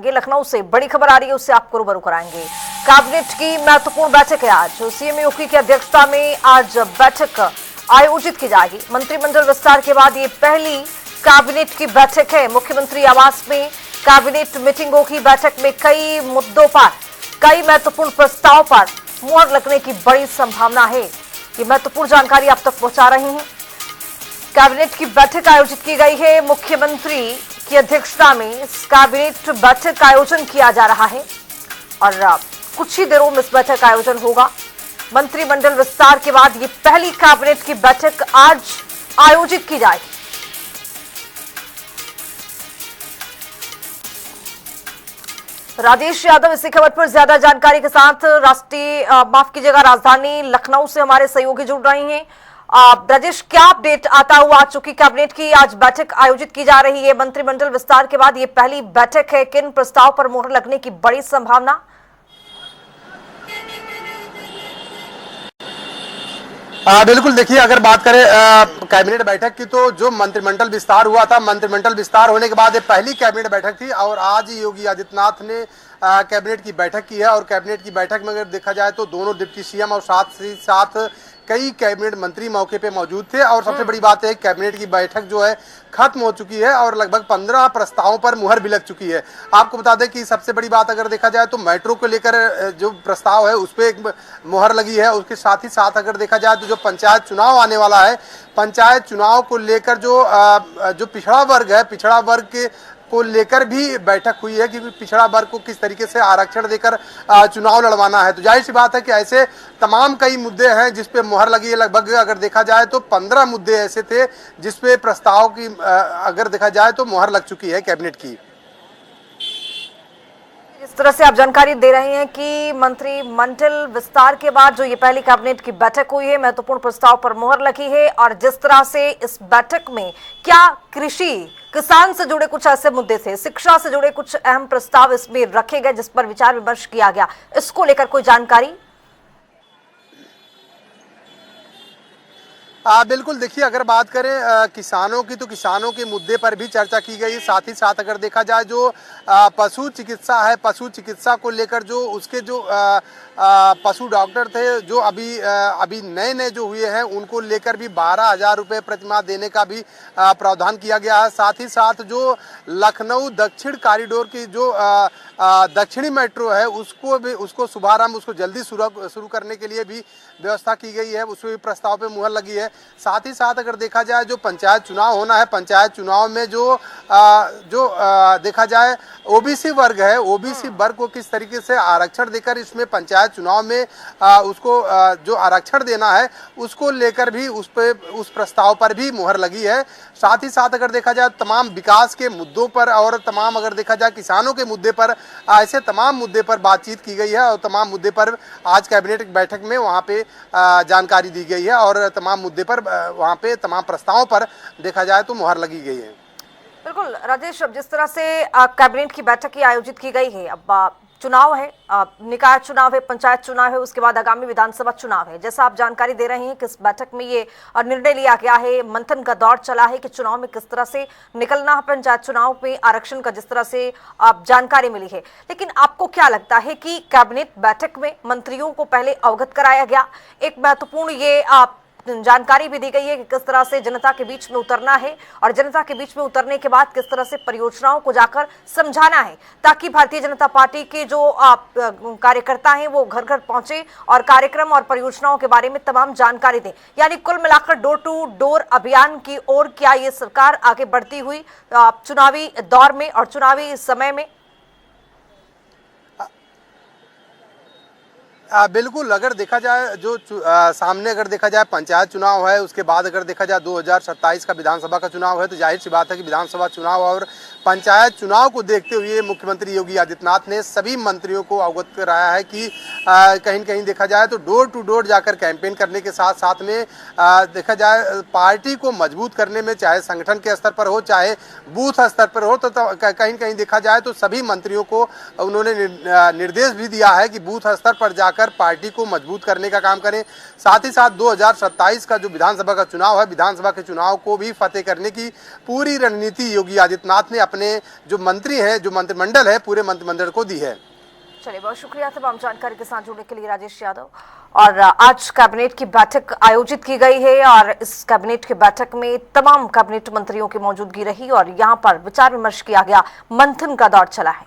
ये लखनऊ से बड़ी खबर आ रही है, उससे आपको रूबरू कराएंगे। कैबिनेट की महत्वपूर्ण बैठक है आज। सीएम योगी की अध्यक्षता में आज बैठक आयोजित की जाएगी। मंत्रिमंडल विस्तार के बाद ये पहली कैबिनेट की बैठक है। मुख्यमंत्री आवास में कैबिनेट मीटिंग होगी। बैठक में कई मुद्दों पर, कई महत्वपूर्ण प्रस्ताव पर मुहर लगने की बड़ी संभावना है। ये महत्वपूर्ण जानकारी आप तक पहुंचा रहे हैं। कैबिनेट की बैठक आयोजित की गई है। मुख्यमंत्री की अध्यक्षता में इस कैबिनेट बैठक का आयोजन किया जा रहा है और कुछ ही देरों में इस बैठक का आयोजन होगा। मंत्रिमंडल विस्तार के बाद ये पहली कैबिनेट की बैठक आज आयोजित की जाएगी। राजेश यादव इसी खबर पर ज्यादा जानकारी के साथ राजधानी लखनऊ से हमारे सहयोगी जुड़ रहे हैं। राजेश, क्या अपडेट आता हुआ? चूंकि कैबिनेट की आज बैठक आयोजित की जा रही है, मंत्रिमंडल विस्तार के बाद ये पहली बैठक है, किन प्रस्ताव पर मुहर लगने की बड़ी संभावना? बिल्कुल, देखिए, अगर बात करें कैबिनेट बैठक की तो जो मंत्रिमंडल विस्तार हुआ था, मंत्रिमंडल विस्तार होने के बाद ये पहली कैबिनेट बैठक थी और आज योगी आदित्यनाथ ने कैबिनेट की बैठक की है। और कैबिनेट की बैठक में अगर देखा जाए तो दोनों डिप्टी सीएम और साथ ही साथ कई कैबिनेट मंत्री मौके पे मौजूद थे। और सबसे बड़ी बात है, कैबिनेट की बैठक जो है खत्म हो चुकी है और लगभग 15 प्रस्तावों पर मुहर भी लग चुकी है। आपको बता दें कि सबसे बड़ी बात अगर देखा जाए तो मेट्रो को लेकर जो प्रस्ताव है उस पर एक मुहर लगी है। उसके साथ ही साथ अगर देखा जाए तो जो पंचायत चुनाव आने वाला है, पंचायत चुनाव को लेकर जो पिछड़ा वर्ग है, पिछड़ा वर्ग के को लेकर भी बैठक हुई है कि पिछड़ा वर्ग को किस तरीके से आरक्षण देकर चुनाव लड़वाना है। तो जाहिर सी बात है कि ऐसे तमाम कई मुद्दे हैं जिस पे मुहर लगी है। लगभग अगर देखा जाए तो 15 मुद्दे ऐसे थे जिस पे प्रस्ताव की अगर देखा जाए तो मुहर लग चुकी है कैबिनेट की। जिस तरह से आप जानकारी दे रहे हैं कि मंत्रिमंडल विस्तार के बाद जो ये पहली कैबिनेट की बैठक हुई है, महत्वपूर्ण प्रस्ताव पर मुहर लगी है और जिस तरह से इस बैठक में क्या कृषि, किसान से जुड़े कुछ ऐसे मुद्दे थे, शिक्षा से जुड़े कुछ अहम प्रस्ताव इसमें रखे गए जिस पर विचार विमर्श किया गया, इसको लेकर कोई जानकारी? बिल्कुल, देखिए, अगर बात करें किसानों की तो किसानों के मुद्दे पर भी चर्चा की गई। साथ ही साथ अगर देखा जाए जो पशु चिकित्सा है, पशु चिकित्सा को लेकर जो उसके जो पशु डॉक्टर थे जो अभी नए जो हुए हैं उनको लेकर भी 12,000 रुपये प्रतिमाह देने का भी प्रावधान किया गया है। साथ ही साथ जो लखनऊ दक्षिण कॉरिडोर की जो दक्षिणी मेट्रो है उसको शुभारंभ, उसको जल्दी शुरू करने के लिए भी व्यवस्था की गई है, उसमें भी प्रस्ताव पे मुहर लगी है। साथ ही साथ अगर देखा जाए जो पंचायत चुनाव होना है, पंचायत चुनाव में जो देखा जाए ओबीसी वर्ग है, ओबीसी वर्ग को किस तरीके से आरक्षण देकर इसमें पंचायत चुनाव में उसको जो आरक्षण देना है उसको लेकर भी उस प्रस्ताव पर भी मुहर लगी है। साथ ही साथ अगर देखा जाए तमाम विकास के मुद्दों पर और तमाम अगर देखा जाए किसानों के मुद्दे पर, ऐसे तमाम मुद्दे पर बातचीत की गई है और तमाम मुद्दे पर आज कैबिनेट बैठक में वहाँ पे जानकारी दी गई है और तमाम मुद्दे पर वहाँ पे तमाम प्रस्तावों पर देखा जाए तो मुहर लगी गई है। बिल्कुल राजेश, अब जिस तरह से कैबिनेट की बैठक की आयोजित की गई है, अब चुनाव है, निकाय चुनाव है, पंचायत चुनाव है, उसके बाद आगामी विधानसभा चुनाव है। जैसा आप जानकारी दे रहे हैं कि इस बैठक में ये निर्णय लिया गया है, मंथन का दौर चला है कि चुनाव में किस तरह से निकलना है, पंचायत चुनाव में आरक्षण का जिस तरह से आप जानकारी मिली है। लेकिन आपको क्या लगता है कि कैबिनेट बैठक में मंत्रियों को पहले अवगत कराया गया, एक महत्वपूर्ण ये जानकारी भी दी गई है कि किस तरह से जनता के बीच में उतरना है और जनता के बीच में उतरने के बाद किस तरह से परियोजनाओं को जाकर समझाना है ताकि भारतीय जनता पार्टी के जो कार्यकर्ता हैं वो घर घर पहुंचे और कार्यक्रम और परियोजनाओं के बारे में तमाम जानकारी दें। यानी कुल मिलाकर डोर टू डोर अभियान की ओर क्या ये सरकार आगे बढ़ती हुई चुनावी दौर में और चुनावी समय में? बिल्कुल, अगर देखा जाए जो सामने अगर देखा जाए पंचायत चुनाव है, उसके बाद अगर देखा जाए 2027 का विधानसभा का चुनाव है, तो जाहिर सी बात है कि विधानसभा चुनाव और पंचायत चुनाव को देखते हुए मुख्यमंत्री योगी आदित्यनाथ ने सभी मंत्रियों को अवगत कराया है कि कहीं कहीं देखा जाए तो डोर टू डोर जाकर कैंपेन करने के साथ साथ में देखा जाए पार्टी को मजबूत करने में, चाहे संगठन के स्तर पर हो चाहे बूथ स्तर पर हो, तो कहीं कहीं देखा जाए तो सभी मंत्रियों को उन्होंने निर्देश भी दिया है कि बूथ स्तर पर जाकर पार्टी को मजबूत करने का काम करें। साथ ही साथ 2027 का जो विधानसभा का चुनाव है, विधानसभा के चुनाव को भी फतेह करने की पूरी रणनीति योगी आदित्यनाथ ने अपने जो मंत्री है, जो मंत्रिमंडल है, पूरे मंत्रिमंडल को दी है। चलिए, बहुत शुक्रिया तमाम जानकारी के साथ जुड़ने के लिए राजेश यादव। और आज कैबिनेट की बैठक आयोजित की गई है और इस कैबिनेट की बैठक में तमाम कैबिनेट मंत्रियों की मौजूदगी रही और यहां पर विचार विमर्श किया गया, मंथन का दौर चला है।